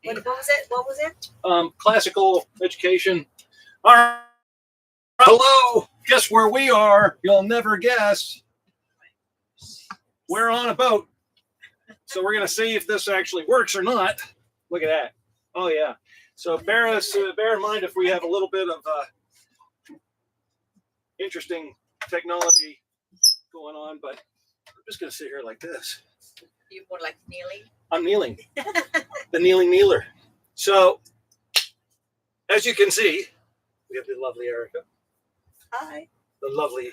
What was it? What was it? Classical education. All right. Hello. Guess where we are? You'll never guess. We're on a boat. So we're going to see if this actually works or not. Look at that. Oh, yeah. So bear in mind if we have a little bit of interesting technology going on, but I'm just going to sit here like this. You're more like kneeling? I'm kneeling. The kneeling kneeler. So, as you can see, we have the lovely Erica. Hi. The lovely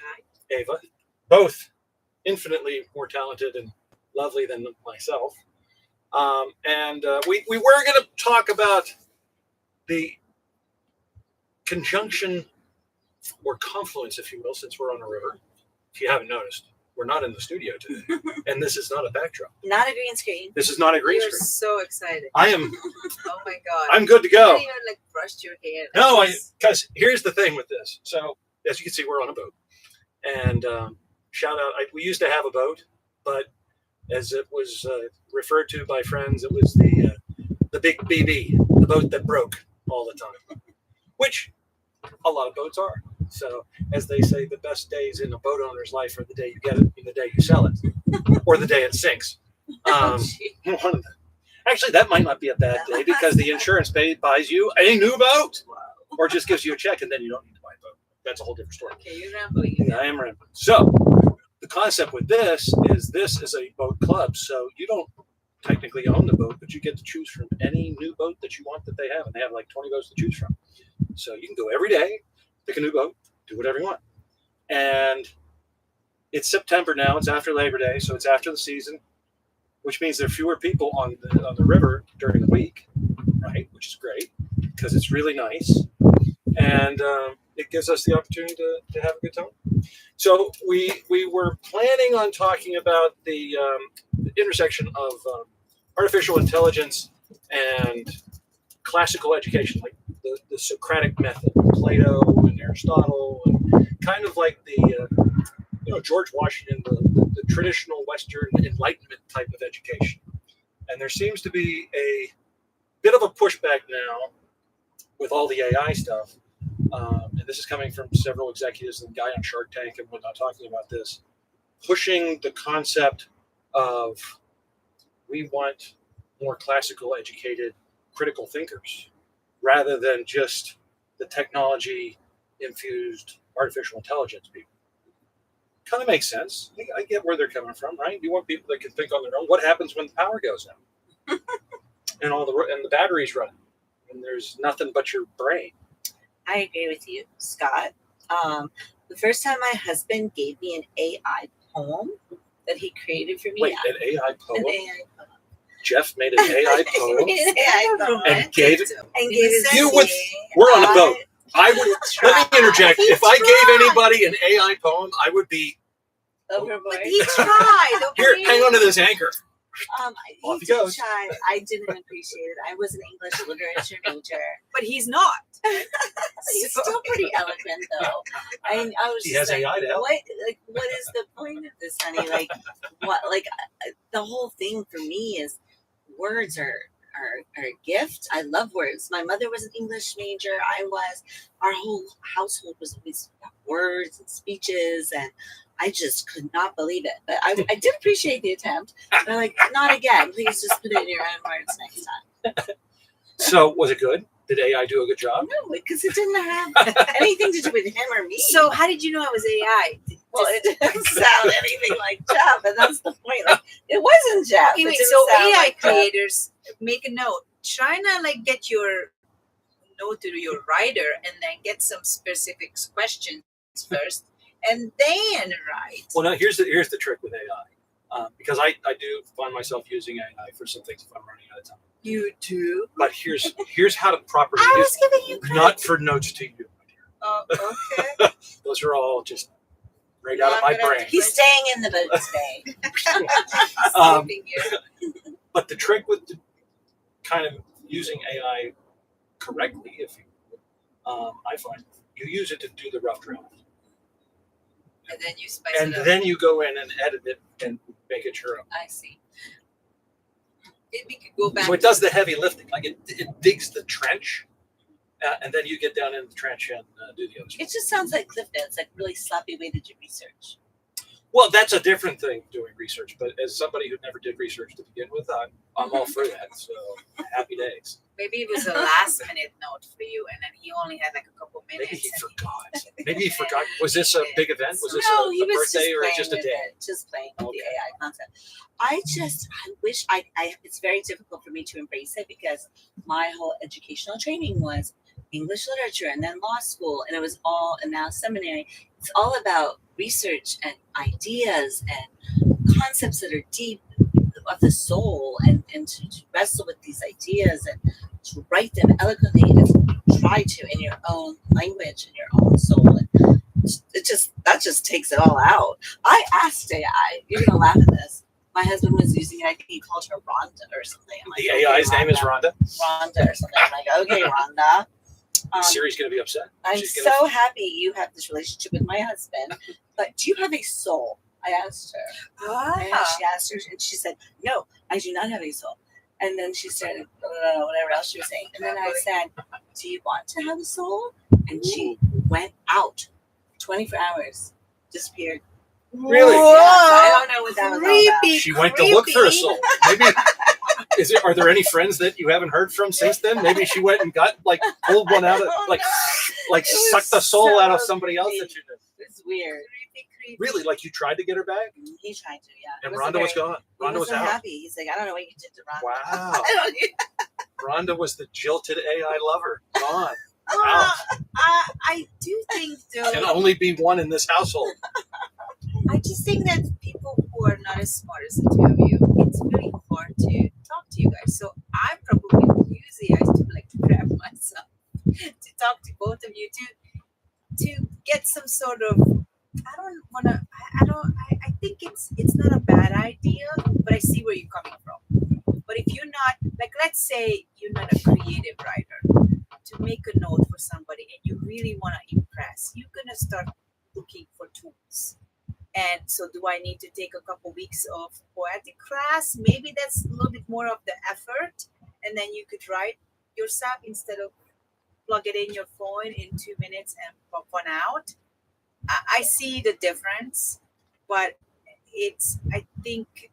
Ava. Both infinitely more talented and lovely than myself. And we were going to talk about the conjunction or confluence, if you will, since we're on a river. If you haven't noticed, we're not in the studio today, and this is not a backdrop. Not a green screen. This is not a green You're screen. so excited. I am. Oh my god. I'm good to You go. haven't even like brushed your hair. No, because here's the thing with this. So as you can see, we're on a boat, and shout out. We used to have a boat, but as it was referred to by friends, it was the big BB, the boat that broke all the time, which a lot of boats are. So, as they say, the best days in a boat owner's life are the day you get it and the day you sell it, or the day it sinks. Actually, that might not be a bad day because the insurance buys you a new boat, or just gives you a check and then you don't need to buy a boat. That's a whole different story. Okay, you're rambling. Yeah, I am rambling. So, the concept with this is a boat club. So, you don't technically own the boat, but you get to choose from any new boat that you want that they have. And they have like 20 boats to choose from. So, you can go every day, pick a new boat, do whatever you want. And it's September now. It's after Labor Day, so it's after the season, which means there are fewer people on the river during the week, right? Which is great because it's really nice. And it gives us the opportunity to have a good time. So we were planning on talking about the intersection of artificial intelligence and classical education, like the Socratic method, Plato and Aristotle, and kind of like the George Washington, the traditional Western Enlightenment type of education. And there seems to be a bit of a pushback now with all the AI stuff. And this is coming from several executives and the guy on Shark Tank and whatnot talking about this, pushing the concept of we want more classical educated critical thinkers rather than just the technology infused artificial intelligence people. Kind of makes sense. I get where they're coming from, right? You want people that can think on their own. What happens when the power goes out and the batteries run and there's nothing but your brain? I agree with you, Scott. The first time my husband gave me an AI poem that he created for me. Wait, an AI poem? An AI poem. Jeff made an AI poem He made an AI poem and gave it. to You me. we're on a boat. I would let me interject. If I gave anybody an AI poem, I would be Overboard. But he tried. Okay? here. Hang on to this anchor. Off He he did goes. Try. I didn't appreciate it. I was an English literature major. But he's not. He's still pretty eloquent, though. I was He just has like, AI to help. what is the point of this, honey? Like, what? Like, the whole thing for me is words are a gift. I love words. My mother was an English major. I was. Our whole household was always words and speeches, and I just could not believe it. But I did appreciate the attempt. But like, not again. Please just put it in your own words next time. So, was it good? Did AI do a good job? No, because it didn't have anything to do with him or me. So how did you know it was AI? Well, it doesn't sound anything like Jeff, and that's the point. Like, it wasn't Jeff. Okay, It wait, didn't so sound AI like Jeff. creators, make a note. Try to like get your note to your writer and then get some specific questions first, and then write. Well, now here's the trick with AI, because I do find myself using AI for some things if I'm running out of time. You too. But here's how to properly I use was giving you credit. not for notes to you, my dear. Oh, okay. Those are all just right out of my brain. He's staying in the boat today. Sleeping here. But the trick with kind of using AI correctly, if you will, I find you use it to do the rough draft. And then you spice And it up. then you go in and edit it and make it your own. I see. We could go back. So it does the heavy lifting. Like it digs the trench, and then you get down in the trench and do the other stuff. It just sounds like Cliff Notes, like really sloppy way to do research. Well, that's a different thing, doing research. But as somebody who never did research to begin with, I'm all for that. So happy days. Maybe it was a last minute note for you, and then he only had like a couple minutes. Maybe he forgot. Maybe he forgot. Was this a big event? Was this he a was birthday or playing just a with day? it, just playing with the Okay. AI concept. I wish I it's very difficult for me to embrace it because my whole educational training was English literature and then law school, and it was all, and now seminary. It's all about research and ideas and concepts that are deep of the soul, and to wrestle with these ideas and to write them eloquently and try to in your own language and your own soul. And that just takes it all out. I asked AI, you're gonna laugh at this. My husband was using it, I think he called her Rhonda or something. I'm like, The okay, AI's name is Rhonda. Rhonda or something. I'm like, okay, Rhonda. Siri's going to be upset. I'm She's so happy you have this relationship with my husband, but do you have a soul? I asked her. And she asked her, and she said, no, I do not have a soul. And then she started, whatever else she was saying. And then I said, do you want to have a soul? And she went out 24 hours, disappeared. Really? Yeah, I don't know what that was all about. Creepy. She went to look for a soul. Maybe. Are there any friends that you haven't heard from since then? Maybe she went and got pulled one out of It sucked the was soul so out of somebody else that you knew. It's weird. Creepy. Really? Like you tried to get her back, He tried to, yeah. and It wasn't Rhonda was very- gone. He Rhonda was wasn't out. happy. He's like, I don't know what you did to Rhonda. Wow. I don't Rhonda was the jilted AI lover. Gone. I do think Can though. only be one in this household. I just think that people who are not as smart as the two of you, it's really hard to talk to you guys. So I probably would use AI to prep myself to talk to both of you to get some sort of. I think it's not a bad idea, but I see where you're coming from. But if you're not, let's say you're not a creative writer, to make a note for somebody and you really want to impress, you're gonna start looking for tools. And so, do I need to take a couple weeks of poetic class? Maybe that's a little bit more of the effort, and then you could write yourself instead of plug it in your phone in 2 minutes and pop one out. I see the difference, but I think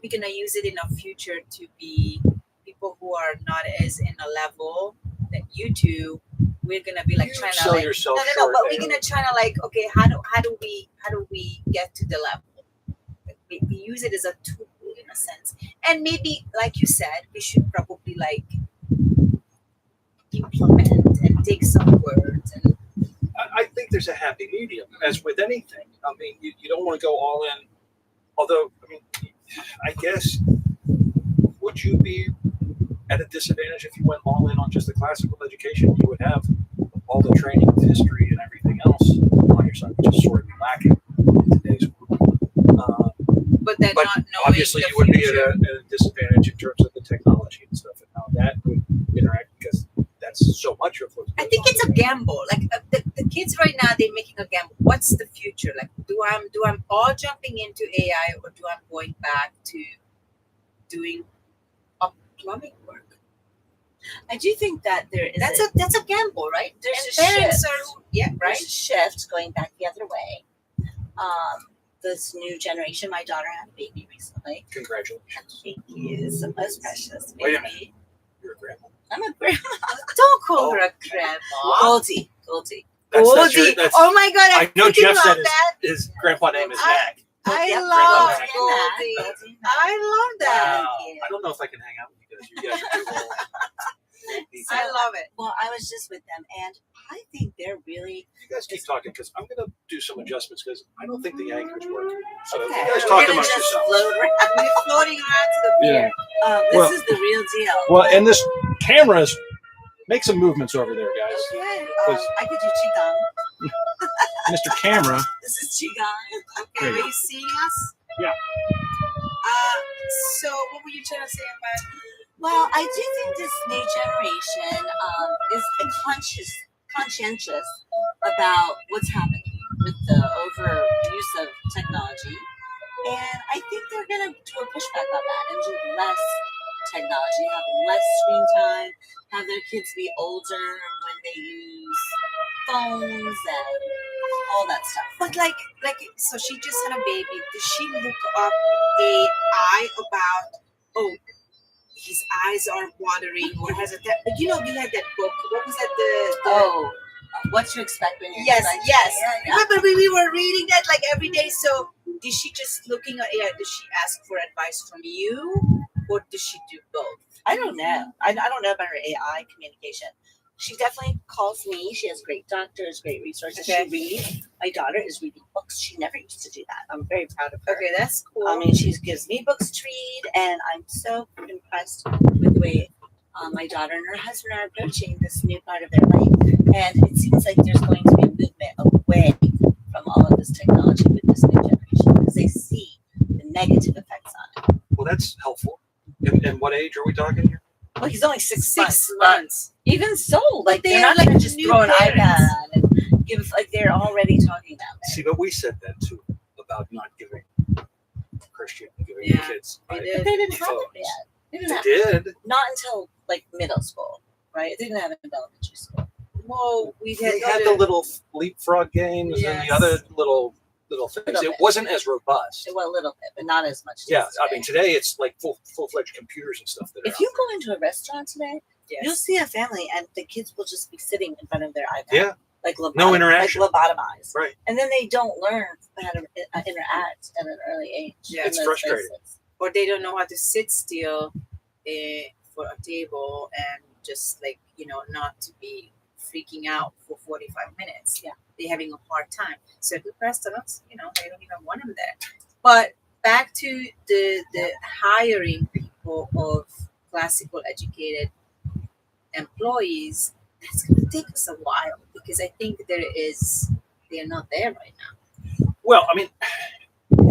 we're gonna use it in our future to be people who are not as in a level that you two. We're gonna be You trying to sell yourself no, short, but we're Dale. gonna try to okay, how do we get to the level? We use it as a tool in a sense, and maybe like you said, we should probably implement and take some words and. I think there's a happy medium, as with anything. I mean, you don't want to go all in. Although, I mean, I guess, would you be at a disadvantage if you went all in on just the classical education? You would have all the training with history and everything else on your side, which is sort of lacking in today's world. But then But not knowing obviously, the you would be at future. a disadvantage in terms of the technology and stuff and how that would interact, because that's so much of what I think it's a gamble. The kids right now, they're making a gamble. What's the future? Do I'm all jumping into AI, or do I'm going back to doing plumbing work? I do think that there is That's a gamble, right? There's And a parents shift. are right. there's a shift going back the other way. This new generation, my daughter had a baby recently. Congratulations. Thank you. It's the most precious baby. Wait a minute. You're a grandma. I'm a grandma. Don't call her a grandma. Goldie. That's Oh my god! I know freaking Jeff love said that. his grandpa name is I- Mac. I Yep, love Goldie. Goldie. Goldie. I love that. Wow. you. I don't know if I can hang out with you guys. You guys are too old. I love it. Well, I was just with them, and I think they're really You guys keep talking, because I'm going to do some adjustments, because I don't think the anchors work. So okay. you guys We're talk gonna amongst just yourselves. float around. We're floating around to the Yeah. This Well- is the real deal. Well, and this cameras make some movements over there, guys. Okay. Because- I could do qigong. Mr. Camera. This is qigong. Okay, are you seeing us? Yeah. So what were you trying to say about? Well, I do think this new generation is conscientious about what's happening with the overuse of technology, and I think they're going to do a pushback on that and do less technology, have less screen time, have their kids be older when they use phones and all that stuff. But like, so she just had a baby. Did she look up AI about, oh, his eyes are watering or has a we had that book. What was that? Oh, what to expect when you're Yes, like, yes. yeah. Remember we were reading that like every day. So did she just looking at AI? Did she ask for advice from you, or did she do both? I don't know. I don't know about her AI communication. She definitely calls me. She has great doctors, great resources. Okay. She reads. My daughter is reading books. She never used to do that. I'm very proud of her. Okay, that's cool. I mean, she gives me books to read, and I'm so impressed with the way my daughter and her husband are approaching this new part of their life. And it seems like there's going to be a movement away from all of this technology with this new generation because they see the negative effects on it. Well, that's helpful. And what age are we talking here? Well, he's only 6 6 months. months. Even so, like But they're they're not like going to just new throw an parents. iPad and give, like they're already talking about it. See, but we said that too about not giving Christian giving Yeah, kids. we right? did. But they didn't have Phones. it yet. They didn't They have it. did. Not until like middle school, right? They didn't have it in elementary school. Well, we had, They had the little leapfrog games and Yes. the other little things. Little It bit. wasn't as robust. Well, a little bit, but not as much. Yeah, as I mean today it's like full-fledged computers and stuff that are if you out go into a restaurant today, Yes. you'll see a family and the kids will just be sitting in front of their iPad. there. Yeah, Like No interaction. like lobotomized. right. And then they don't learn how to interact at an early age. Yeah. in It's those frustrating. places. Or they don't know how to sit still for a table and just like not to be freaking out for 45 minutes. Yeah. They're having a hard time. So if the restaurants, they don't even want them there. But back to the hiring people of classical educated employees, that's going to take us a while because I think they're not there right now. Well, I mean,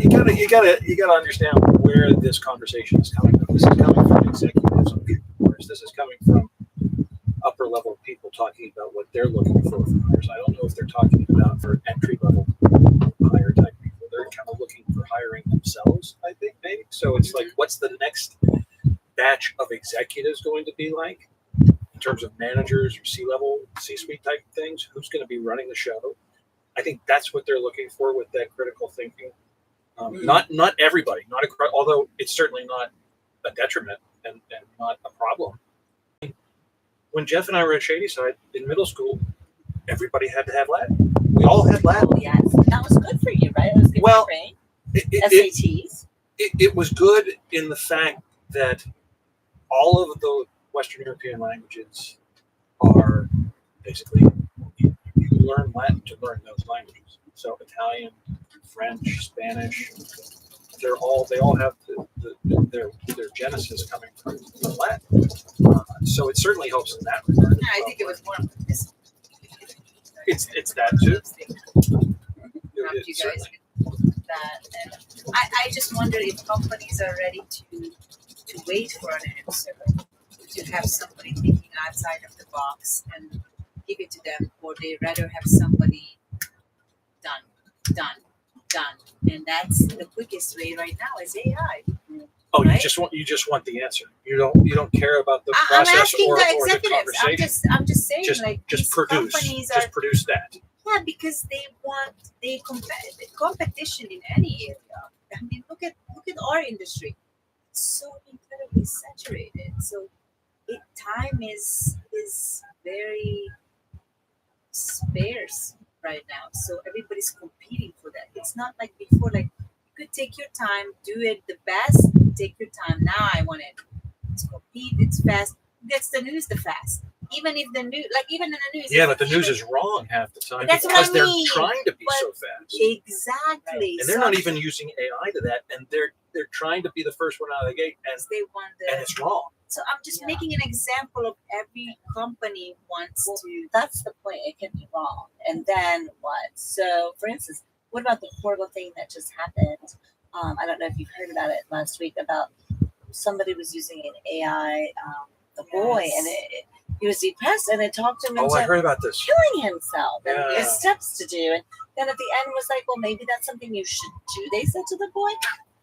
you gotta understand where this conversation is coming from. This is coming from executives on boards. This is coming from upper level people talking about what they're looking for from hires. I don't know if they're talking about for entry level hire type people. They're kind of looking for hiring themselves, I think, maybe. So it's like, what's the next batch of executives going to be like in terms of managers or C-level, C-suite type things? Who's going to be running the show? I think that's what they're looking for with that critical thinking. Not everybody, although it's certainly not a detriment and not a problem. When Jeff and I were at Shadyside in middle school, everybody had to have Latin. We all had Latin. Oh yes, that was good for you, right? It was good Well, for your brain. It, SATs. it was good in the fact that all of the Western European languages are basically you learn Latin to learn those languages. So Italian, French, Spanish, they all have their genesis coming from Latin. So it certainly helps in that regard. I think it was more of this. It's that too. You guys that, and I just wonder if companies are ready to wait for an answer, to have somebody thinking outside of the box and give it to them, or they rather have somebody done, and that's the quickest way right now is AI. Oh, Right? you just want the answer. You don't care about the I'm process asking or the the executives. conversation. I'm just saying, Just like just these produce. companies Just are produce that. yeah, because they want competition in any area. I mean, look at our industry. It's so incredibly saturated. So time is very sparse right now. So everybody's competing for that. It's not like before. Like you could take your time, do it the best. Take your time. Now I want it. It's compete. It's fast. That's the news. The fast. Even if the news, even in the news. Yeah, but the news is wrong half the time That's what because I they're mean. trying to be But so fast. Exactly. And they're not even using AI to that, and they're trying to be the first one out of the gate, and They want the. it's wrong. So I'm just making an example of every company wants Well, to. that's the point. It can be wrong. And then what? So, for instance, what about the horrible thing that just happened? I don't know if you've heard about it last week about somebody was using an AI, the boy, Yes. and he was depressed, and it talked him into Oh, I heard about this. killing himself and Yeah. his steps to do. And then at the end was like, well, maybe that's something you should do. They said to the boy,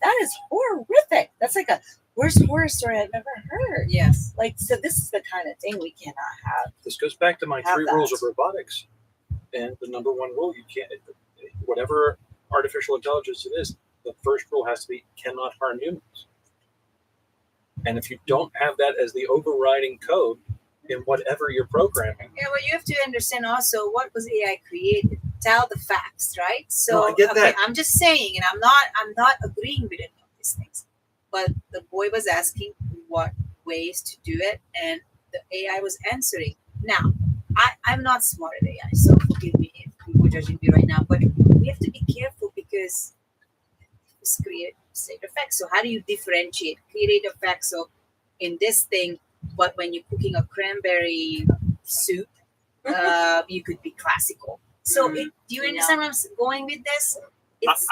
that is horrific. That's like a worst horror story I've ever heard. Yes. Like, so this is the kind of thing we cannot have. This goes back to my Have 3 that. rules of robotics. And the number 1 rule, you can't, whatever artificial intelligence it is, the first rule has to be cannot harm humans. And if you don't have that as the overriding code in whatever you're programming, Yeah, well, you have to understand also what was AI created. Tell the facts, right? So No, I get that. I'm just saying, and I'm not agreeing with any of these things. But the boy was asking what ways to do it, and the AI was answering. Now, I'm not smart at AI, so forgive me if people are judging me right now. But we have to be careful because it's create state effects. So how do you differentiate create effects? So in this thing, but when you're cooking a cranberry soup, you could be classical. So do you understand where I'm going with this?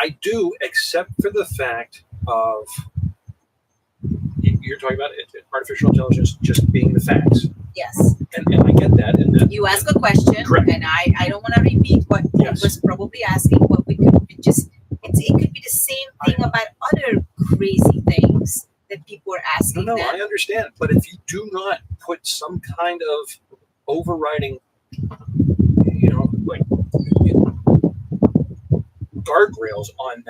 I do, except for the fact of you're talking about artificial intelligence just being the facts. Yes. And I get that. And that You ask a question, Correct. and I don't want to repeat what he Yes. was probably asking, but we could just it could be the same thing about other crazy things that people are asking. no, them. I understand. But if you do not put some kind of overriding, like guardrails on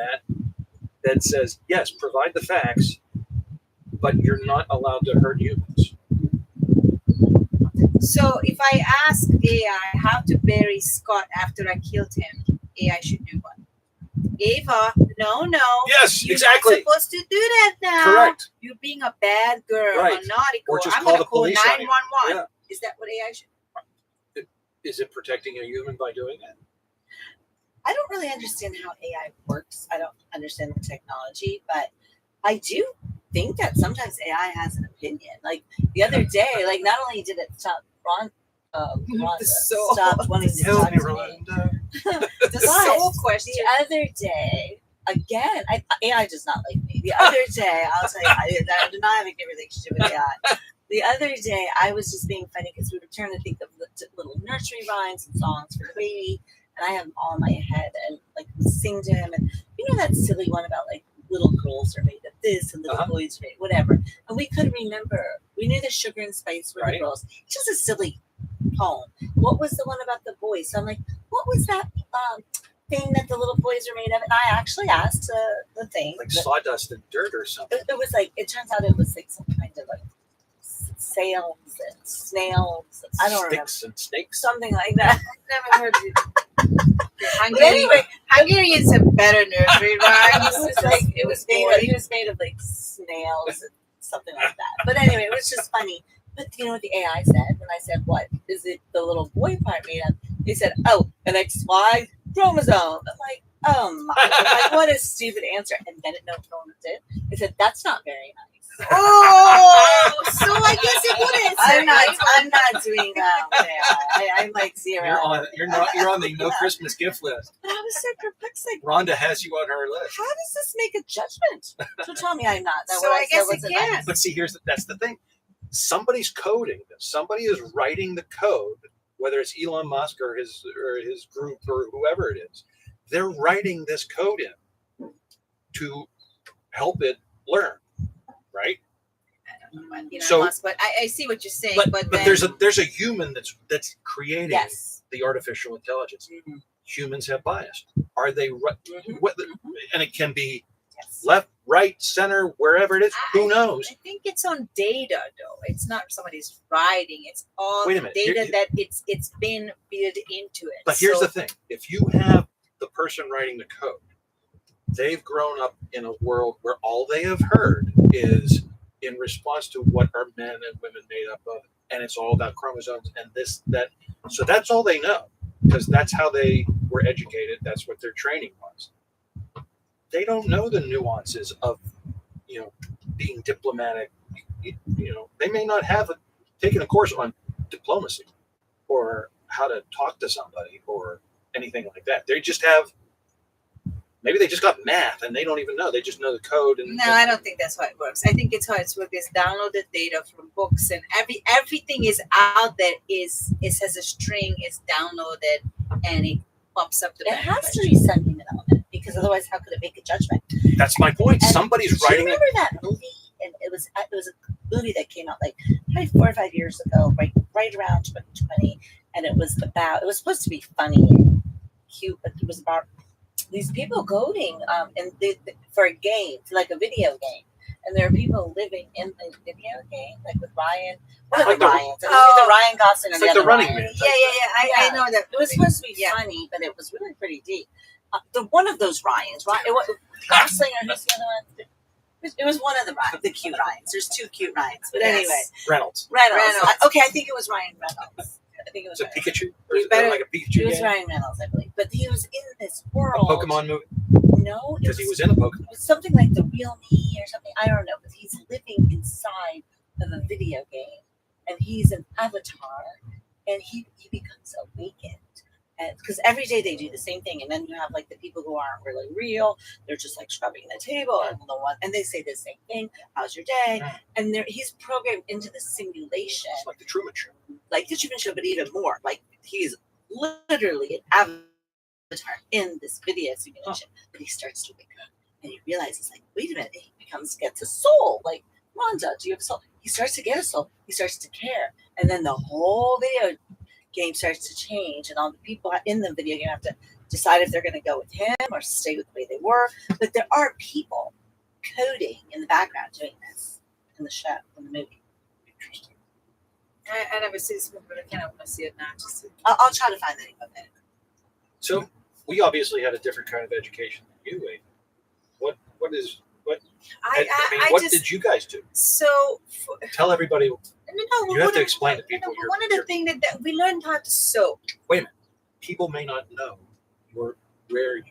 that says, yes, provide the facts, but you're not allowed to hurt humans. So if I ask AI how to bury Scott after I killed him, AI should do what? Ava, no. Yes, You're exactly. not supposed to do that now. Correct. You're being a bad girl, Right. a naughty girl. Or just I'm call gonna the call police on you. 911. Yeah. Is that what AI should do? Is it protecting a human by doing that? I don't really understand how AI works. I don't understand the technology, but I do think that sometimes AI has an opinion. Like the other day, like not only did it stop Rhonda So- stopped wanting to talk to me. Rhonda. The soul But question. the other day, again, AI does not like me. The other day, I'll tell you, I do not have a good relationship with AI. The other day, I was just being funny because we were trying to think of little nursery rhymes and songs for the baby, and I have them all in my head and like sing to him. And you know that silly one about like little girls are made of this and little boys are made whatever. And we couldn't remember. We knew the sugar and spice were the Right. girls. It's just a silly poem. What was the one about the boys? So I'm like, what was that thing that the little boys are made of? And I actually asked the thing. Like sawdust and dirt or something. It was like, it turns out it was like some kind of like sails and snails. I don't remember. Sticks and snakes. Something like that. I've never heard it. But anyway, Hungarians have better nursery rhymes. it was like it was made of like snails and something like that. But anyway, it was just funny. But you know what the AI said when I said, "What is it? The little boy part made of?" They said, "Oh, an XY chromosome." I'm like, "Oh my!" I'm like, what a stupid answer. And then it no one did. They said, "That's not very nice." Oh, so I guess it wouldn't. I'm not doing that with AI. I'm like zero. You're on the no Christmas gift list. But I was so perplexed. Like, Rhonda has you on her list. how does this make a judgment? So tell me I'm not. That So what I guess said it wasn't can. nice. But see, that's the thing. Somebody's coding this. Somebody is writing the code, whether it's Elon Musk or his group or whoever it is. They're writing this code in to help it learn, right? So- but I see what you're saying. But then, there's a human that's creating Yes. the artificial intelligence. Mhm. Humans have bias. Are they right? Mhm. And it can be Yes. left, right, center, wherever it is. Who knows? I think it's on data though. It's not somebody's writing. It's all Wait a minute. data Here- that it's been built into it. But here's So- the thing: if you have the person writing the code, they've grown up in a world where all they have heard is in response to what are men and women made up of, and it's all about chromosomes and this, that. So that's all they know because that's how they were educated. That's what their training was. They don't know the nuances of, being diplomatic. They may not have taken a course on diplomacy or how to talk to somebody or anything like that. They just have. Maybe they just got math and they don't even know. They just know the code. And No, I don't think that's how it works. I think it's how it's worked is downloaded data from books and everything is out there is has a string, is downloaded and it pops up the It has to be some human element because otherwise, how could it make a judgment? That's my point. And Somebody's Do you writing it. remember that movie? and it was a movie that came out like probably 4 or 5 years ago, right around 2020, and it was supposed to be funny and cute, but it was about these people coding for a game, for like a video game. And there are people living in the video game, like with Ryan. One of Like the the- Ryans. It was either Ryan Gosling or It's the like the other Running Ryan. Man. I know that. It was supposed to be Yeah. funny, but it was really pretty deep. One of those Ryans, Gosling or who's the other one? It was one of the cute Ryans. There's 2 cute Ryans, but Yes. anyway, Reynolds. Reynolds. Reynolds. I think it was Ryan Reynolds. I think it was Is it Ryan. Pikachu? Or You is it better- like a Pikachu It was game? Ryan Reynolds, I believe. But he was in this A world. Pokemon movie? No, it Because he was in a Pokemon. it was something like The Real Me or something. I don't know. But he's living inside of a video game, and he's an avatar, and he becomes awakened. And because every day they do the same thing, and then you have like the people who aren't really real. They're just like scrubbing the table, and they say the same thing. How's your day? And he's programmed into the simulation, It's like the Truman Show. like the Truman Show, but even more. Like he's literally an avatar in this video simulation. But he starts to wake up, and he realizes, like, wait a minute, he gets a soul. Like, Rhonda, do you have a soul? He starts to get a soul. He starts to care, and then the whole video game starts to change, and all the people in the video game have to decide if they're going to go with him or stay with the way they were. But there are people coding in the background doing this in the show, in the movie. Interesting. I never see this movie, but I kind of want to see it now. Just I'll try to find the name of it. So we obviously had a different kind of education than you, Amy. What did you guys do? Tell everybody. You have to explain to people your- One of the your- things that we learned how to sew. People may not know where you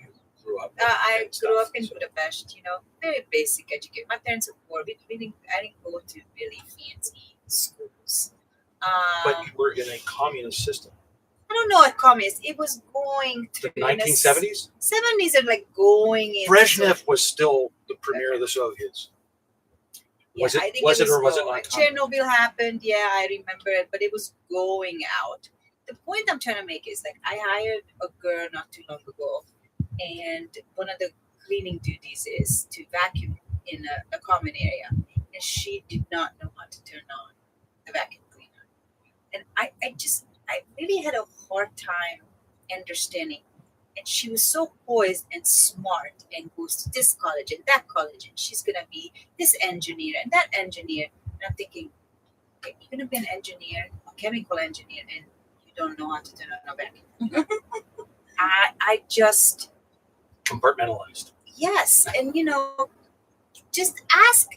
grew up. I and grew stuff, up in so- Budapest, very basic education. My parents were poor. I didn't go to really fancy schools. But you were in a communist system. I don't know what communist. It was going The through in the 1970s? 70s are like going in. Brezhnev was still the premier of the Soviets. Was it- I think was it or was it going. not coming? Chernobyl happened. Yeah, I remember it, but it was going out. The point I'm trying to make is like I hired a girl not too long ago, and one of the cleaning duties is to vacuum in a common area, and she did not know how to turn on the vacuum cleaner, and I really had a hard time understanding. And she was so poised and smart and goes to this college and that college and she's gonna be this engineer and that engineer. And I'm thinking, okay, you're gonna be an engineer, a chemical engineer, and you don't know how to turn on a vacuum. I just Compartmentalized. yes, and just ask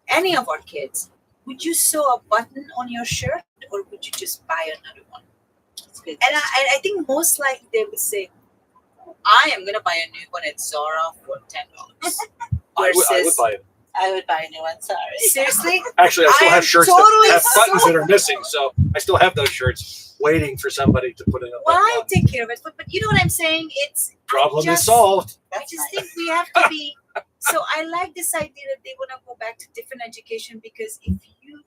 any of our kids, would you sew a button on your shirt or would you just buy another one? It's good. And I think most likely they would say, I am going to buy a new one at Zara for $10. I would Versus- buy it. I would buy a new one. Sorry. Seriously? Actually, I still I am have shirts totally that have buttons so- that are missing, so I still have those shirts waiting for somebody to put in a Well, button I on. take care of it. But you know what I'm saying? Problem is just- solved. I That's just nice. think we have to be. So I like this idea that they want to go back to different education because if you're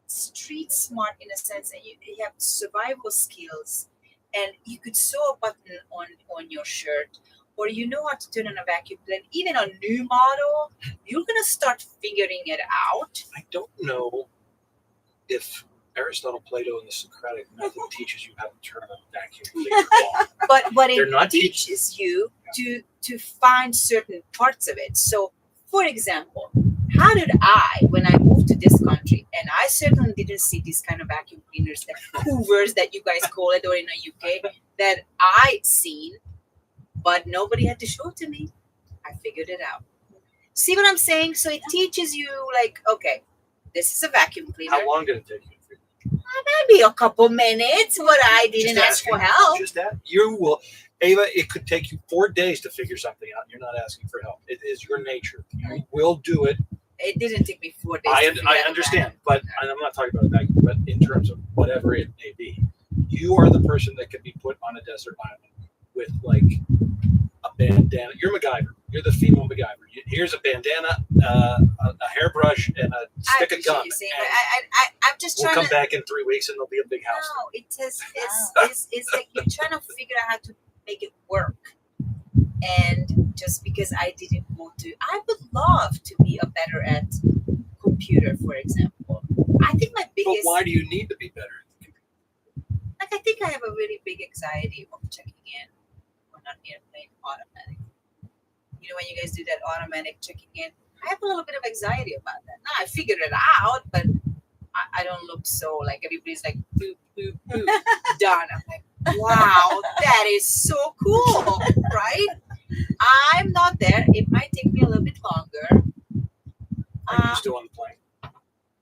street smart in a sense and you have survival skills and you could sew a button on your shirt or you know how to turn on a vacuum cleaner, even a new model, you're gonna start figuring it out. I don't know if Aristotle, Plato, and the Socratic method teaches you how to turn a vacuum cleaner on. But They're it not teaches you to find certain parts of it. So, for example, how did I, when I moved to this country, and I certainly didn't see these kind of vacuum cleaners, that hoovers that you guys call it, or in the UK, that I seen, but nobody had to show it to me. I figured it out. See what I'm saying? So it teaches you, like, okay, this is a vacuum cleaner. How long did it take you? Maybe a couple minutes, but I didn't Just ask for asking. help. Just that you will, Ava. It could take you 4 days to figure something out. You're not asking for help. It is your nature. You will do it. It didn't take me 4 days. to figure I out understand, but and I'm not talking about a vacuum. But in terms of whatever it may be, you are the person that can be put on a desert island with like a bandana. You're MacGyver. You're the female MacGyver. Here's a bandana, a hairbrush, and a I stick of appreciate gum. you saying, and but I'm just we'll trying come to. back in 3 weeks, and there'll be a big house. No, it's like you're trying to figure out how to make it work, And just because I didn't want to, I would love to be a better at computer, for example. I think my But biggest, why do you need to be better at the computer? like, I think I have a really big anxiety of checking in on an airplane automatic. You know, when you guys do that automatic checking in, I have a little bit of anxiety about that. Now I figured it out, but I don't look so like everybody's like boop boop boop done. I'm like, wow, that is so cool, right? I'm not there. It might take me a little bit longer. Are you still on the plane?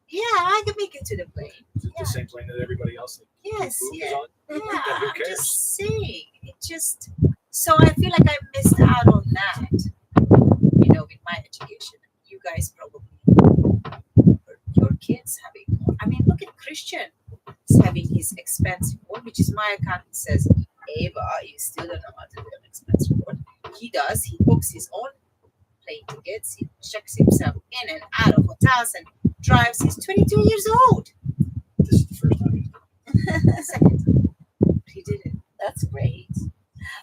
Yeah, I can make it to the plane. Is it Yeah. the same plane that everybody else that Yes, Boop is yeah. on? Yeah, Then who I'm cares? just saying. It just so I feel like I missed out on that. You know, with my education. You guys probably your kids having one. I mean, look at Christian. He's having his expense report, which is my accountant says, Ava, you still don't know how to do an expense report. He does. He books his own plane tickets. He checks himself in and out of hotels and drives. He's 22 years old. This is the first time he's done Second, he did it. That's great.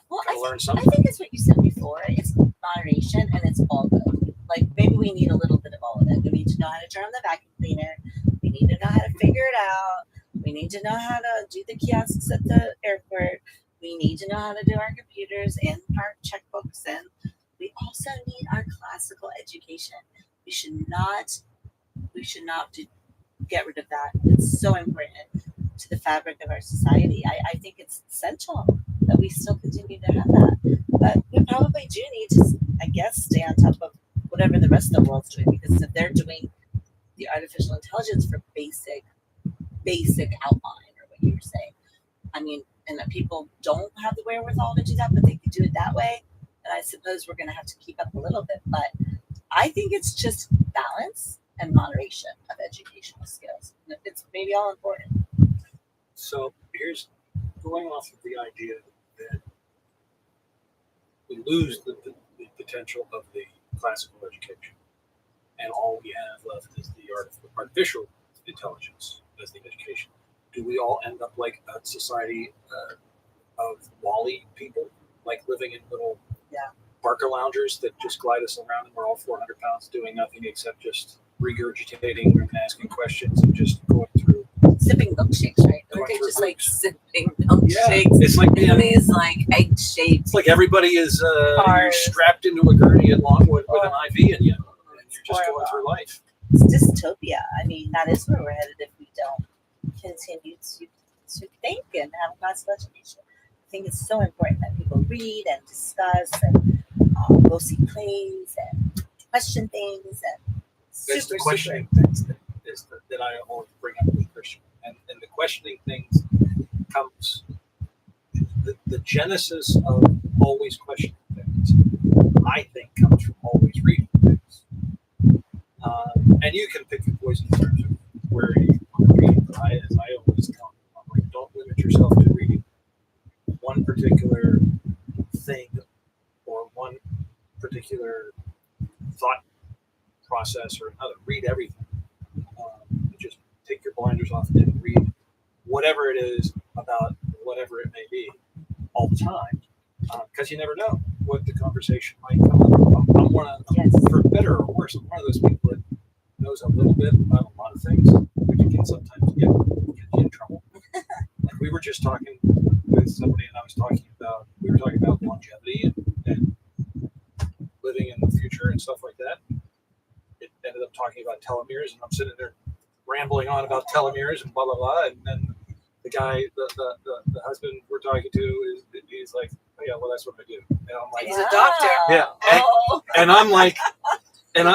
Well, it. Gotta learn I something. think it's what you said before. It's moderation and it's all good. Like maybe we need a little bit of all of it. We need to know how to turn on the vacuum cleaner. We need to know how to figure it out. We need to know how to do the kiosks at the airport. We need to know how to do our computers and our checkbooks. And we also need our classical education. We should not get rid of that. It's so important to the fabric of our society. I think it's essential that we still continue to have that. But we probably do need to, I guess, stay on top of whatever the rest of the world's doing, because if they're doing the artificial intelligence for basic outline or what you were saying, I mean, and that people don't have the wherewithal to do that, but they could do it that way, and I suppose we're going to have to keep up a little bit. But I think it's just balance and moderation of educational skills. It's maybe all important. So here's going off of the idea that we lose the potential of the classical education, and all we have left is the artificial intelligence as the education. Do we all end up like a society of Wall-E people, like living in little Barker loungers that just glide us around, and we're all 400 pounds doing nothing except just regurgitating and asking questions and just going through Sipping milkshakes, right? Going Aren't they through just like hoops. sipping milkshakes? It's like being, And these like egg shaped. it's like everybody is you're Cars. strapped into a gurney at Longwood with an IV in you, and you're just going through life. It's dystopia. I mean, that is where we're headed if we don't continue to think and have a classical education. I think it's so important that people read and discuss and go see plays and question things and It's the super, questioning things that I always bring up with Christian. And the questioning things comes, the genesis of always questioning things, I think, comes from always reading things. And you can pick your poison in terms of where you want to read. But as I always tell them, I'm like, don't limit yourself to reading one particular thing or one particular thought process or another. Read everything. Just take your blinders off and read whatever it is about whatever it may be all the time, because you never know what the conversation might come up. I'm one of, for better or worse, I'm one of those people that knows a little bit about a lot of things, but you can sometimes get you in trouble. Like we were just talking with somebody, and we were talking about longevity and living in the future and stuff like that. It ended up talking about telomeres, and I'm sitting there rambling on about telomeres and blah blah blah, and then the guy, the husband we're talking to, he's like, oh yeah, well that's what I do. And I'm like, He's a doctor. Yeah, and I'm like, and I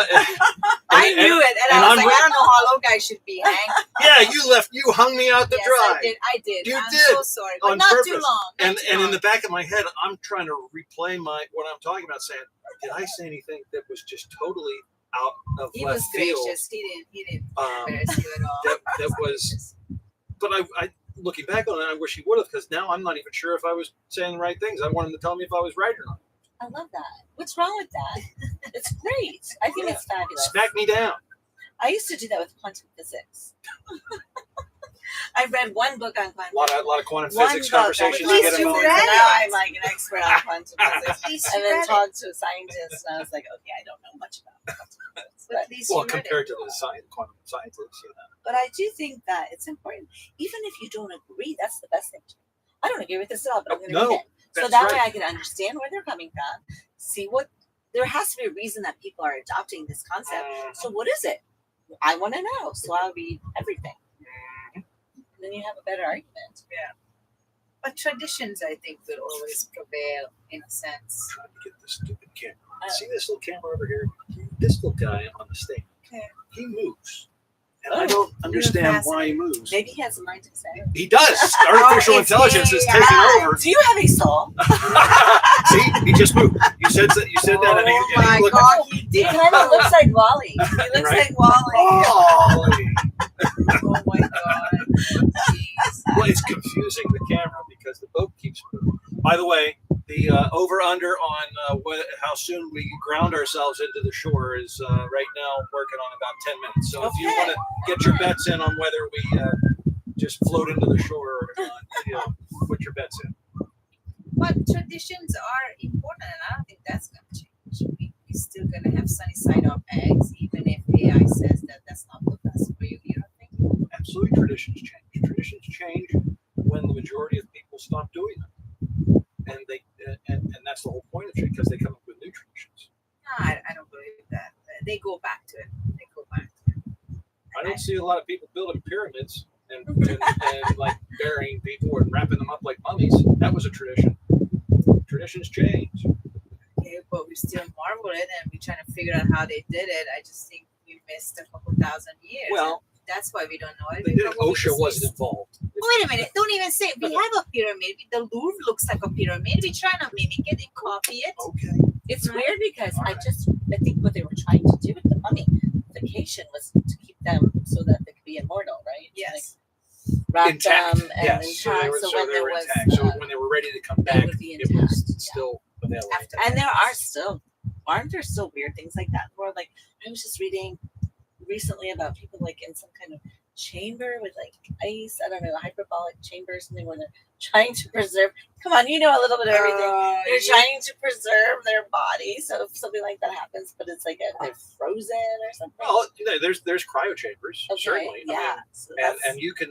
knew it, and I was like, I don't know how long I should be, Hank. Yeah, you hung me out to Yes, dry. I did. You I'm did, so sorry, but on not purpose. too long. And in the back of my head, I'm trying to replay what I'm talking about, saying, did I say anything that was just totally out of He left was field? gracious. He didn't embarrass you at all. That was, but I looking back on it, I wish he would have, because now I'm not even sure if I was saying the right things. I want him to tell me if I was right or not. I love that. What's wrong with that? It's great. I think it's fabulous. Smack me down. I used to do that with quantum physics. I read one book on quantum A lot of quantum one physics book, conversations at to least get him you on. So read now it. I'm like an expert on quantum physics. At least And you then read it. talked to a scientist, and I was like, okay, I don't know much about quantum physics. But at least Well, you read compared it. to the quantum scientists, But I do think that it's important, even if you don't agree. That's the best thing. I don't agree with this at all, but I'm going to No, read it, so that's that way right. I can understand where they're coming from. See what there has to be a reason that people are adopting this concept. So what is it? I want to know. So I'll read everything, and then you have a better argument. But traditions, I think, will always prevail in a sense. Trying to get this stupid camera. See this little camera over here? This little guy on the stage. Okay. He moves. And I don't understand why he moves. Maybe he has a mind of his own. He does. Artificial it's intelligence is AI. taking over. Do you have a soul? See, he just moved. You said that, and Oh he my looked. God, he He did. kind of looks like Wally. He looks Right. like Wally. Holy. Oh my God. Jeez. Well, it's confusing the camera because the boat keeps moving. By the way, the over/under on how soon we ground ourselves into the shore is right now working on about 10 minutes. So if you Okay. want to get your bets in on whether we just float into the shore or not, put your bets in. But traditions are important, and I don't think that's going to change. We're still going to have sunny side up eggs, even if AI says that that's not the best for you. You don't think? Absolutely, traditions change. Traditions change when the majority of people stop doing them, and that's the whole point of it, because they come up with new traditions. No, I don't believe that. They go back to it. They go back to it. I don't see a lot of people building pyramids and like burying people and wrapping them up like mummies. That was a tradition. Traditions change. Okay, but we still marvel it, and we're trying to figure out how they did it. I just think we missed a couple thousand years. Well, that's why we don't know it. they We did. probably OSHA just wasn't missed- involved. Wait a minute! Don't even say it. We have a pyramid. The Louvre looks like a pyramid. We're trying to mimic it and copy it. Okay. It's weird because All right. I think what they were trying to do with the mummification was to keep them so that they could be immortal, right? Yes. Wrap Intact. them and Yes. So intact. they were, So so when they there were was, intact. So when they were ready to come they back, would be it intact, was yeah. still available. After- and there are still, aren't there still weird things like that? Where like I was just reading recently about people like in some kind of chamber with like ice. I don't know, a hyperbolic chamber or something where they're trying to preserve. Come on, you know a little bit of everything. They're trying to preserve their body, so if something like that happens, but it's like they're frozen or something. Well, there's cryo chambers, Okay, certainly. yeah. I mean, So and you can.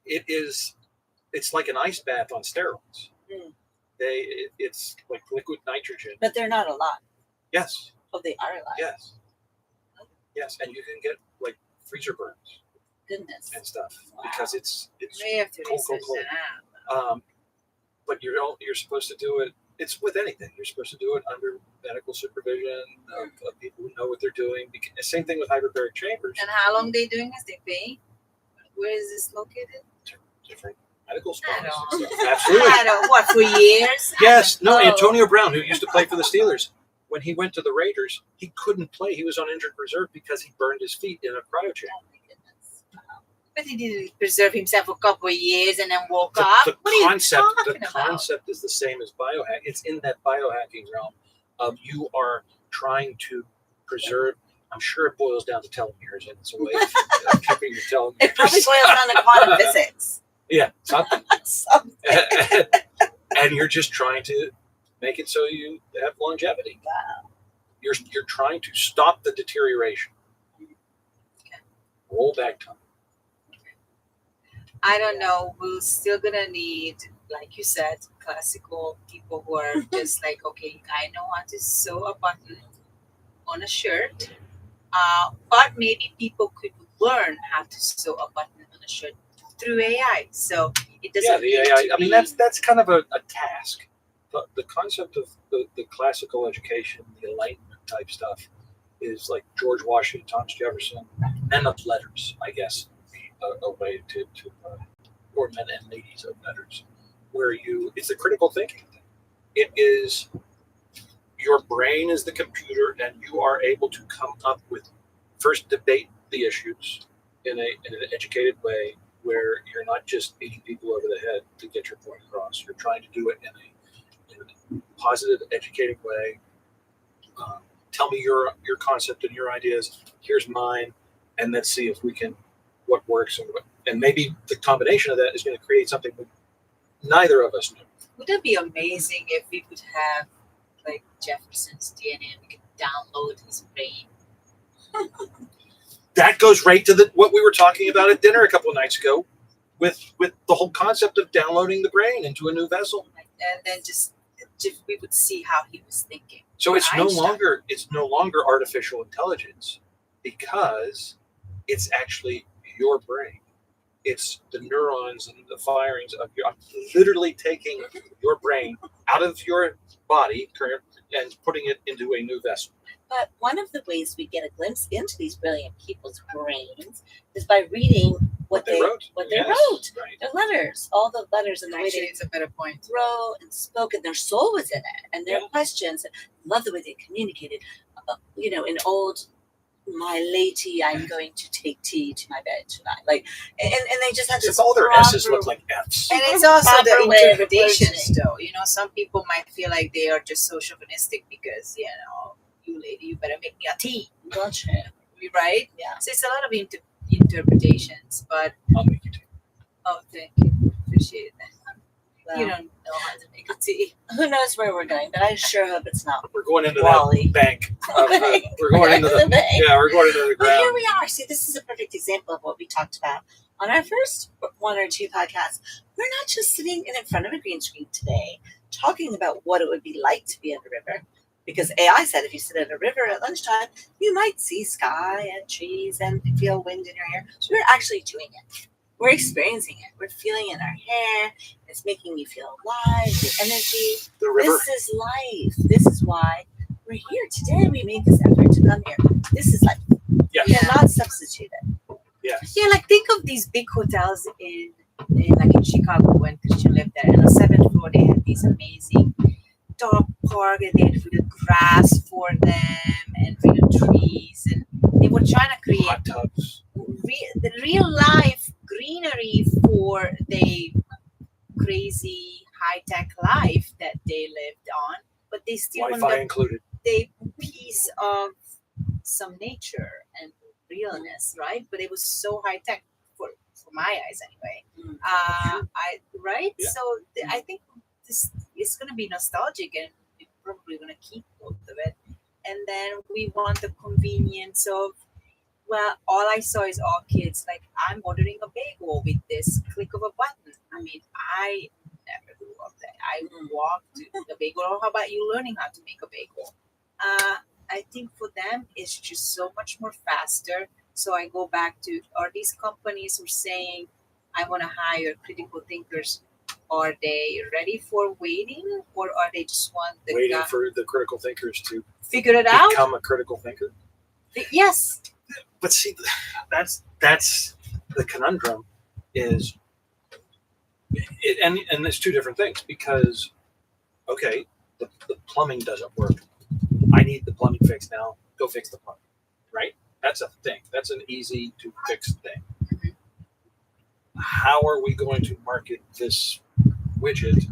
It's like an ice bath on steroids. Mm. It's like liquid nitrogen. but they're not alive. Yes. Oh, they are alive. Yes. Yes, and you can get like freezer burns Goodness. and stuff Wow. because it's We have to Cool, cool, research cool. that out. but you're supposed to do it. It's with anything. You're supposed to do it under medical supervision of people who know what they're doing. Same thing with hyperbaric chambers. And how long they doing this? They pay? Where is this located? Different medical I spas. don't- and stuff. Absolutely. I don't. What, for years? Yes. No. Oh. Antonio Brown, who used to play for the Steelers, when he went to the Raiders, he couldn't play. He was on injured reserve because he burned his feet in a cryo chamber. Oh my goodness. Wow. But he didn't preserve himself for a couple of years and then woke The, up. the What are concept, you the talking about? concept is the same as biohack. It's in that biohacking realm of you are trying to preserve. I'm sure it boils down to telomeres, and it's a way of keeping your telomeres. It probably boils down to quantum physics. Yeah, something. Something. And you're just trying to make it so you have longevity. Wow. You're trying to stop the deterioration. Roll back time. I don't know. We're still gonna need, like you said, classical people who are just like, okay, I know how to sew a button on a shirt, but maybe people could learn how to sew a button on a shirt through AI. So it doesn't. Yeah, the need AI. to I mean, be- that's kind of a task. The concept of the classical education, the Enlightenment type stuff, is like George Washington, Thomas Jefferson, men of letters, I guess, a way to or men and ladies of letters, where it's a critical thinking thing. It is your brain is the computer, and you are able to come up with first debate the issues in an educated way, where you're not just beating people over the head to get your point across. You're trying to do it in a positive, educated way. Tell me your concept and your ideas. Here's mine, and let's see if we can what works And maybe the combination of that is going to create something that neither of us knew. Wouldn't it be amazing if we could have like Jefferson's DNA and we could download his brain? That goes right to what we were talking about at dinner a couple of nights ago, with the whole concept of downloading the brain into a new vessel. And then just we would see how he was thinking. So it's no Einstein. longer artificial intelligence, because it's actually your brain. It's the neurons and the firings of I'm literally taking your brain out of your body and putting it into a new vessel. But one of the ways we get a glimpse into these brilliant people's brains is by reading what they wrote. Right. Their letters, all the letters and the way Actually, they it's a better point. wrote and spoke, and their soul was in it, and their questions. Love the way they communicated. In old my lady, I'm going to take tea to my bed tonight. Like, and they just had this. All their proper, S's look like F's. And it's also proper the way of interpretations, approaching. though. Some people might feel like they are just so chauvinistic because, you lady, you better make me a tea. Gotcha. Right? Yeah. So it's a lot of interpretations, but I'll make you tea. oh, thank you. Appreciate that. Well, You don't know how to make a tea. who knows where we're going, but I sure hope it's not. We're going into Wally. that bank. We're going into the bank. Yeah, we're going into the Well, here ground. we are. See, this is a perfect example of what we talked about on our first one or two podcasts. We're not just sitting in front of a green screen today talking about what it would be like to be at a river. Because AI said if you sit at a river at lunchtime, you might see sky and trees and feel wind in your hair. So we're actually doing it. We're experiencing it. We're feeling it in our hair. It's making me feel alive, the energy. The river. This is life. This is why we're here today. We made this effort to come here. This is life. Yeah. We cannot substitute it. Yes. Yeah, like think of these big hotels in Chicago when Christian lived there. On the 7th floor, they had these amazing dog park, and they had real grass for them and real trees, and they were trying to create Hot tubs. the real life greenery for the crazy high tech life that they lived on, but they still Wi-Fi wanted included. the piece of some nature and realness, right? But it was so high tech for my eyes anyway. Yeah. So I think this is going to be nostalgic, and we're probably going to keep both of it. And then we want the convenience of, well, all I saw is all kids. Like, I'm ordering a bagel with this click of a button. I mean, I never grew up that. I walked to the bagel. Or how about you learning how to make a bagel? I think for them, it's just so much more faster. So I go back to, are these companies who are saying, I want to hire critical thinkers? Are they ready for waiting, or are they just want the Waiting guy for the critical thinkers to figure it out? become a critical thinker. Yes. But see, that's the conundrum. Is it, and there's two different things, because okay, the plumbing doesn't work. I need the plumbing fixed now. Go fix the plumbing, right? That's a thing. That's an easy to fix thing. Mm-hmm. How are we going to market this widget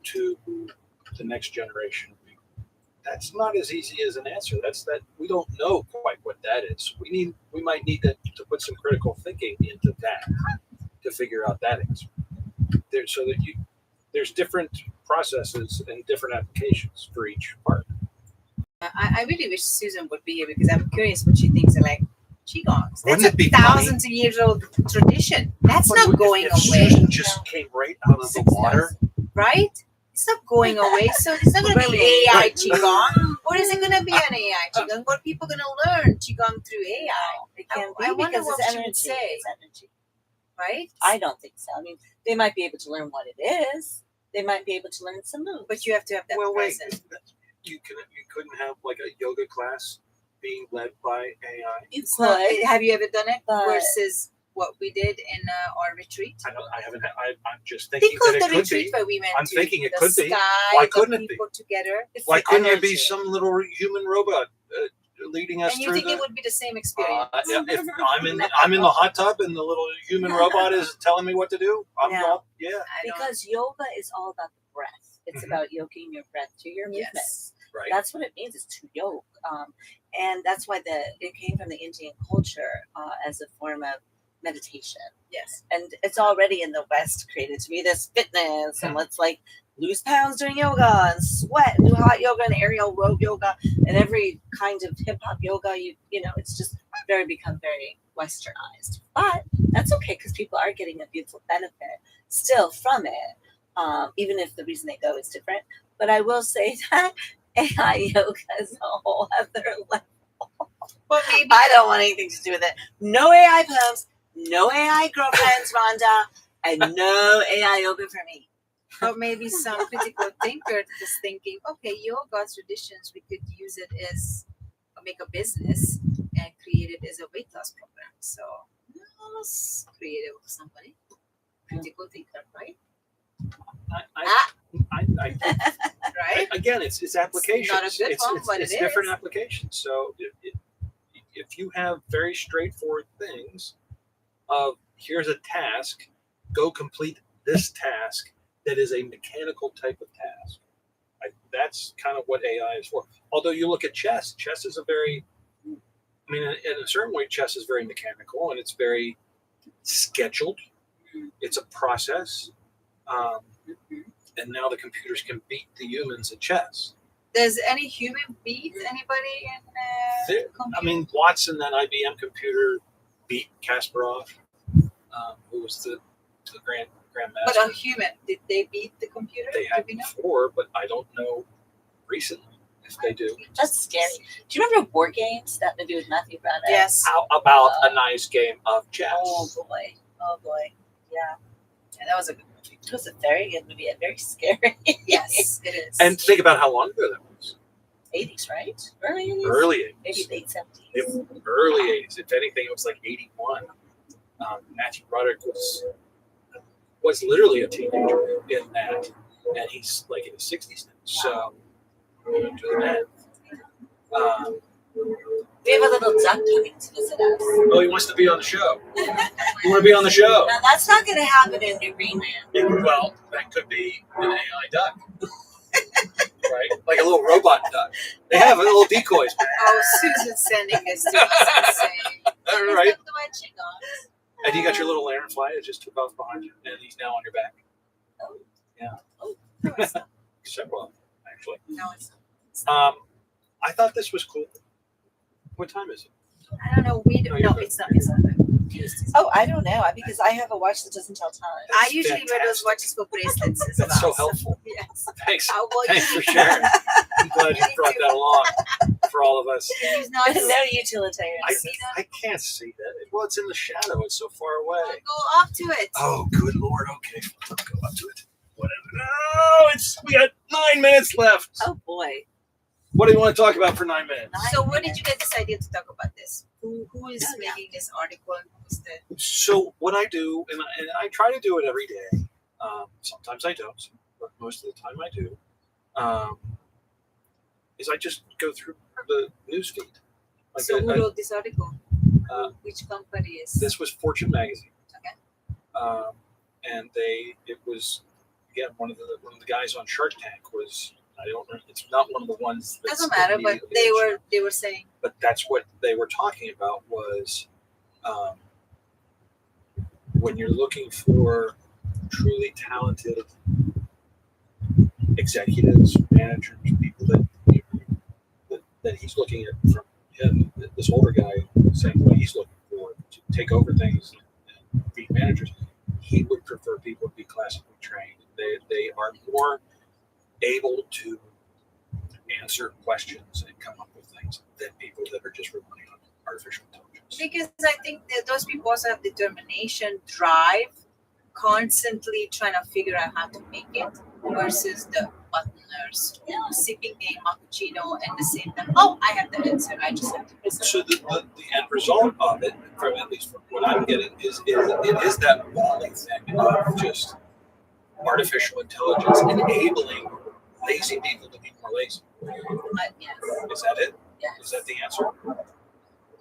to the next generation? That's not as easy as an answer. That's that we don't know quite what that is. We might need to put some critical thinking into that to figure out that answer. So that there's different processes and different applications for each part. I really wish Susan would be here because I'm curious what she thinks of like qigongs. That's Wouldn't it be thousands of years old tradition. That's not going if away, Susan just came right out of the water. right? It's not going away. So it's not going to be AI qigong, or is it going to be an AI qigong? What are people going to learn qigong through AI? It can't I be wonder because what it's she would energy. say. It's energy. Right? I don't think so. I mean, they might be able to learn what it is. They might be able to learn some moves. But you have to have that Well, wait. present. You couldn't have like a yoga class being led by AI. It's not, have you ever done it But- versus what we did in our retreat? I haven't. I'm just thinking Think of that the it could retreat be. where we went I'm to. thinking it the could be. sky, Why the couldn't it be? people together. It's Why the couldn't it be energy. some little human robot leading us And you through think the? it would be the same experience? Yeah, if I'm in the hot tub and the little human robot is telling me what to do, I'm Yeah. all yeah. I don't- Because yoga is all about the breath. It's Mhm. about yoking your breath to your Yes. movements. Right. That's what it means, is to yoke. And that's why it came from the Indian culture as a form of meditation. Yes. And it's already in the West created to be this fitness and let's like lose pounds doing yoga and sweat and do hot yoga and aerial rope yoga and every kind of hip hop yoga. You know, it's just become very westernized. But that's okay because people are getting a beautiful benefit still from it, even if the reason they go is different. But I will say that AI yoga is a whole other level. Well, maybe I don't want anything to do with it. No AI poems, no AI girlfriends, Rhonda, and no AI yoga for me. or maybe some critical thinker is thinking, okay, yoga traditions, we could use it as make a business and create it as a weight loss program. So let's create it with somebody. Critical thinker, right? I think, Right? again, it's applications. not a good one, but it's it different is. applications. So if you have very straightforward things of here's a task, go complete this task that is a mechanical type of task. That's kind of what AI is for. Although you look at chess is a very, I mean, in a certain way, chess is very mechanical and it's very scheduled. It's a process. And now the computers can beat the humans at chess. Does any human beat anybody in I mean, Watson, that IBM computer, beat Kasparov, who was the grandmaster. But a human, did they beat the computer? They had Do we know? before, but I don't know recently if they do. That's scary. Do you remember War Games? That movie with Matthew Broderick? Yes. How about a nice game of chess? Oh boy. Oh boy. Yeah. Yeah, that was a good movie. It was a very good movie and very scary. Yes, it is. And think about how long ago that was. 80s, right? Early 80s? Early 80s. Maybe late 70s. Early 80s. If anything, it was like 81. Matthew Broderick was literally a teenager in that, and he's like in his 60s now. So, do the math. We have a little duck coming to visit us. Oh, he wants to be on the show. You want to be on the show? Now, that's not going to happen in New Greenland. Yeah, well, that could be an AI duck. Right? Like a little robot duck. They have little decoys, man. Oh, Susan's sending this to us insane. Right? The white chickens. And you got your little lanternfly that just took off behind you, and he's now on your back. Oh. Yeah. Oh, no, it's not. Several of them, actually. No, it's I thought this was cool. What time is it? I don't know. We don't. No, No, you're it's not. It's not. Oh, I don't know because I have a watch that doesn't tell time. I usually wear those watches for bracelets as That's so well. helpful. Yes. Thanks. How will Thanks for sharing. I'm glad you brought that along for all of us. He's not. No utilitarian. I can't see that. Well, it's in the shadow. It's so far away. Go up to it. Oh, good Lord. Okay. I'll go up to it. Whatever. No, we got 9 minutes left. Oh boy. What do you want to talk about for 9 minutes? So, where did you get this idea to talk about this? Who is Yeah. making this article? And who's the? So what I do, and I try to do it every day. Sometimes I don't, but most of the time I do. Is I just go through the news feed. Like So, who wrote this article? Uh, Which company is? this was Fortune magazine. Okay. And it was again one of the guys on Shark Tank was. I don't know. It's not one of the ones. That's Doesn't matter, but immediately they were saying. But that's what they were talking about was when you're looking for truly talented executives, managers, people that he's looking at from him, this older guy saying what he's looking for to take over things and be managers. He would prefer people to be classically trained. They are more able to answer questions and come up with things than people that are just relying on artificial intelligence. Because I think that those people also have determination, drive, constantly trying to figure out how to make it, versus the buttoners, sipping a cappuccino and the same time, oh, I have the answer, I just have to present. So the end result of it, from at least from what I'm getting, is it is that walling thing of just artificial intelligence enabling lazy people to be more lazy. Yes. Is that it? Yes. Is that the answer?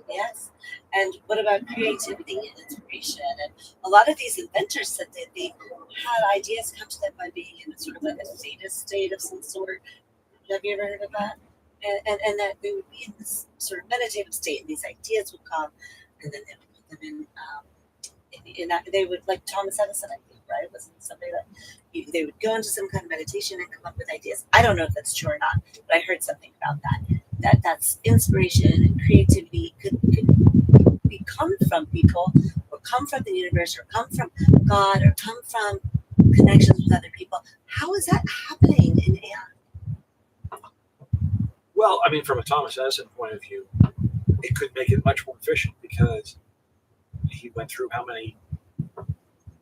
Yes. And what about creativity and inspiration? And a lot of these inventors said that they had ideas come to them by being in a sort of like a theta state of some sort. Have you ever heard of that? And that they would be in this sort of meditative state, and these ideas would come, and then they would put them in they would, like Thomas Edison, I think, right? Wasn't somebody that they would go into some kind of meditation and come up with ideas. I don't know if that's true or not, but I heard something about that. That's inspiration and creativity could come from people, or come from the universe, or come from God, or come from connections with other people. How is that happening in AI? Well, I mean, from a Thomas Edison point of view, it could make it much more efficient because he went through how many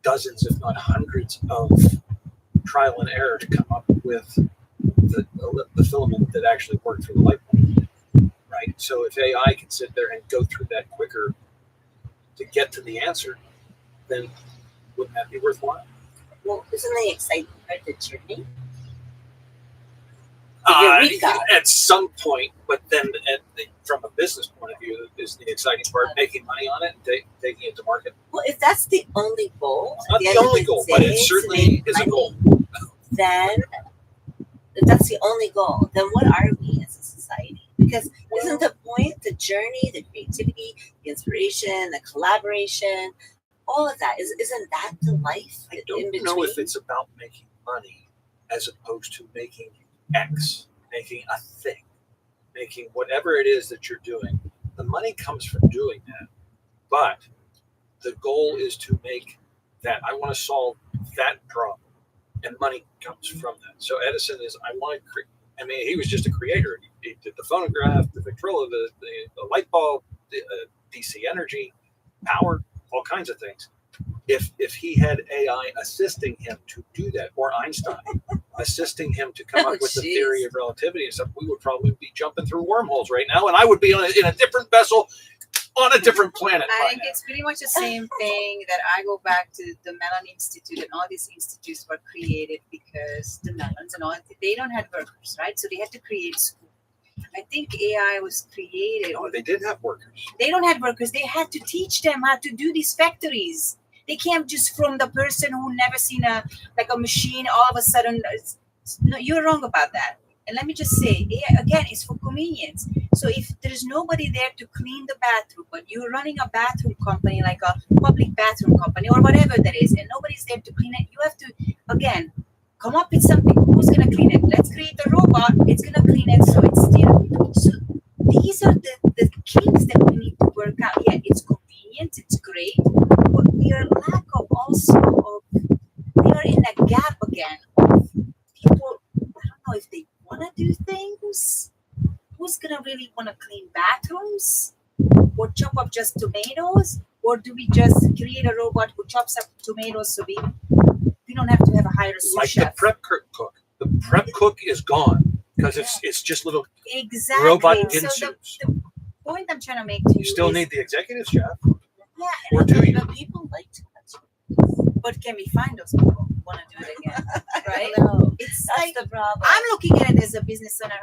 dozens, if not hundreds, of trial and error to come up with the filament that actually worked for the light bulb, right? So if AI can sit there and go through that quicker to get to the answer, then wouldn't that be worthwhile? Well, isn't the exciting part the journey? At some point, but then from a business point of view, is the exciting part making money on it and taking it to market? Well, if that's the only goal, Not the only goal, but it certainly is a goal. Then, if that's the only goal, then what are we as a society? Because isn't the point the journey, the creativity, the inspiration, the collaboration, all of that? Isn't that the life? I don't know if it's about making money as opposed to making X, making a thing, making whatever it is that you're doing. The money comes from doing that, but the goal is to make that. I want to solve that problem, and money comes from that. So Edison is, I want to create. I mean, he was just a creator. He did the phonograph, the Victrola, the light bulb, the DC energy, power, all kinds of things. If he had AI assisting him to do that, or Einstein assisting him to come up with the theory of relativity and stuff, we would probably be jumping through wormholes right now, and I would be in a different vessel on a different planet. I think it's pretty much the same thing that I go back to the Mellon Institute, and all these institutes were created because the Mellons and all, they don't have workers, right? So they had to create school. I think AI was created. Oh, they did have workers. They don't have workers. They had to teach them how to do these factories. They can't just from the person who never seen a machine all of a sudden. No, you're wrong about that. And let me just say, AI, again, it's for convenience. So if there's nobody there to clean the bathroom, but you're running a bathroom company, like a public bathroom company or whatever that is, and nobody's there to clean it, you have to, again, come up with something. Who's going to clean it? Let's create a robot. It's going to clean it so it's still. So these are the kinks that we need to work out. Yeah, it's convenient. It's great. But we are lack of also of, we are in a gap again of people, I don't know if they want to do things. Who's going to really want to clean bathrooms or chop up just tomatoes? Or do we just create a robot who chops up tomatoes so we don't have to have a higher sous like chef? The prep cook. The prep cook is gone because it's just little exactly. robot So inserts. the point I'm trying to make to you You still is, need the executive chef. yeah, Or do you? But people like to touch. but can we find those people who want to do it again? Right? No, It's that's like the problem. I'm looking at it as a business owner,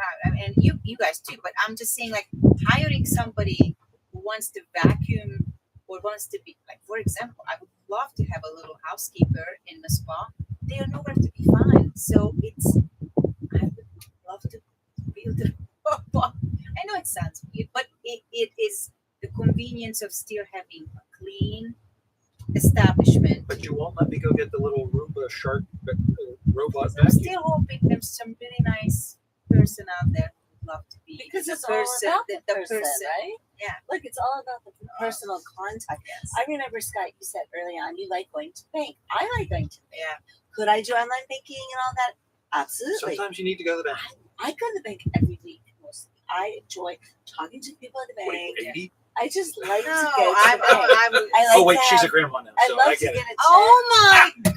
and you guys too. But I'm just saying, like hiring somebody who wants to vacuum or wants to be like, for example, I would love to have a little housekeeper in the spa. They are nowhere to be found. So I would love to build a robot. I know it sounds weird, but it is the convenience of still having a clean establishment. But you won't let me go get the little Roomba shark robot I'm vacuum. still hoping there's some really nice person out there who would love to be Because the it's all about the person, right? Yeah. Look, it's all about the personal contact. Yes. I remember, Scott, you said early on you like going to the bank. I like going to the bank. Yeah. Could I do online banking and all that? Absolutely. Sometimes you need to go to the bank. I go to the bank every week mostly. I enjoy talking to people at the bank. Wait, maybe? I just like No, to go to the bank. I like Oh wait, to she's a have- grandma now, I so love I to get get it. a check. Oh my god!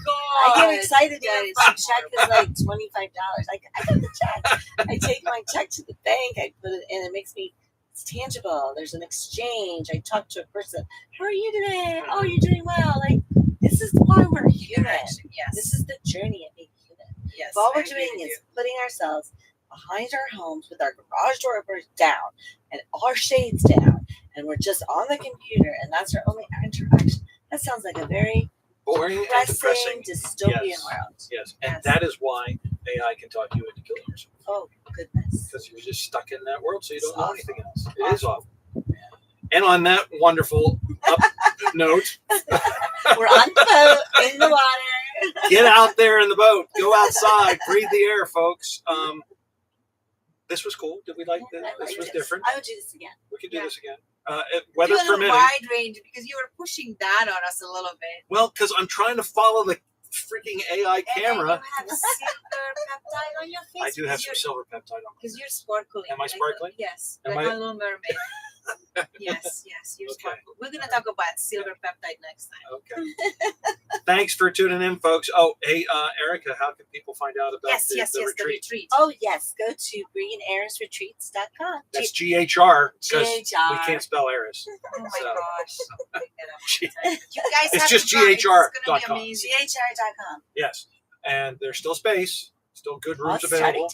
I get excited That when is my check is like $25. I got the check. I take my check to the bank. I put it in. It makes me. It's tangible. There's an exchange. I talk to a person. How are you today? Oh, you're doing well. Like this is why we're human. Yes. This is the journey of being human. Yes. If all I we're agree doing with is putting ourselves behind our homes with our garage door down and our shades down, and we're just on the computer, and that's our only interaction. That sounds like a very Boring and depressing, depressing. dystopian Yes. world. Yes, and Yes. that is why AI can talk you into killing yourself. Oh goodness. Because you're just stuck in that world, so you don't It's know awful. anything else. It is awful. And on that wonderful note. We're on the boat, in the water. Get out there in the boat. Go outside. Breathe the air, folks. This was cool. Did we like this? This was different. I would do this again. We could do Yeah. this again. Weather Do a little permitting. wide range because you were pushing that on us a little bit. Well, because I'm trying to follow the freaking AI camera. And then you have silver peptide on your face. I do have some silver peptide on my Because you're sparkling. Am I sparkling? Yes. Am Like I- my little mermaid. Yes, you're Okay. sparkling. We're gonna talk about silver peptide next time. Okay. Thanks for tuning in, folks. Oh, hey, Erica, how can people find out about Yes, the the retreat? retreat. Oh, yes. Go to greenheiressretreats.com. That's GHR because we GHR. can't spell Eris. Oh my So- gosh. G- You guys It's have just to come. It's gonna be GHR.com. amazing. GHR.com. Yes, and there's still space, still good Oh, rooms it's starting available.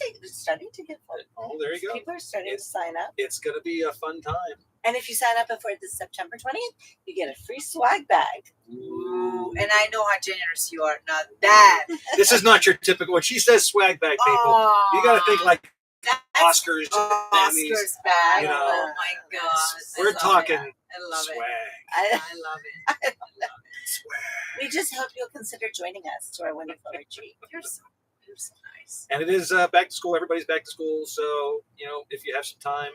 to get full. Oh, there you go. People are starting to sign up. It's going to be a fun time. And if you sign up before this September 20th, you get a free swag bag. Ooh, and I know how generous you are. Not that. This is not your typical. When she says swag bag, people, Oh, you got to think like that's Oscars, Emmys. Oscars bag. you know. Oh my gosh. We're I love talking it. I love swag. it. I, I love it. Swag. we just hope you'll consider joining us to our wonderful retreat. You're so nice. And it is back to school. Everybody's back to school. So, if you have some time,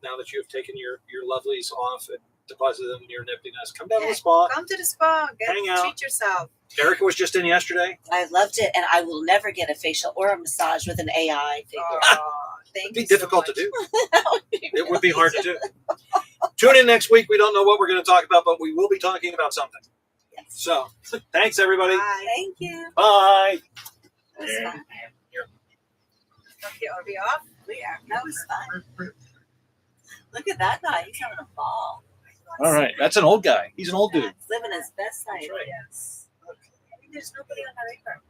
now that you have taken your lovelies off and deposited them in your empty nest, come down to the spa. Come to the spa. Hang out. Treat yourself. Erica was just in yesterday. I loved it, and I will never get a facial or a massage with an AI figure. Thank It'd be you so difficult to much. do. It would be hard to do. Tune in next week. We don't know what we're going to talk about, but we will be talking about something. Yes. So, thanks, everybody. Bye. Thank you. Bye. That was fun. Okay, are we off? We are. That was fun. Look at that guy. He's having a ball. All right. That's an old guy. He's an old dude. He's living his best life. That's right. Yes. There's nobody on our radar.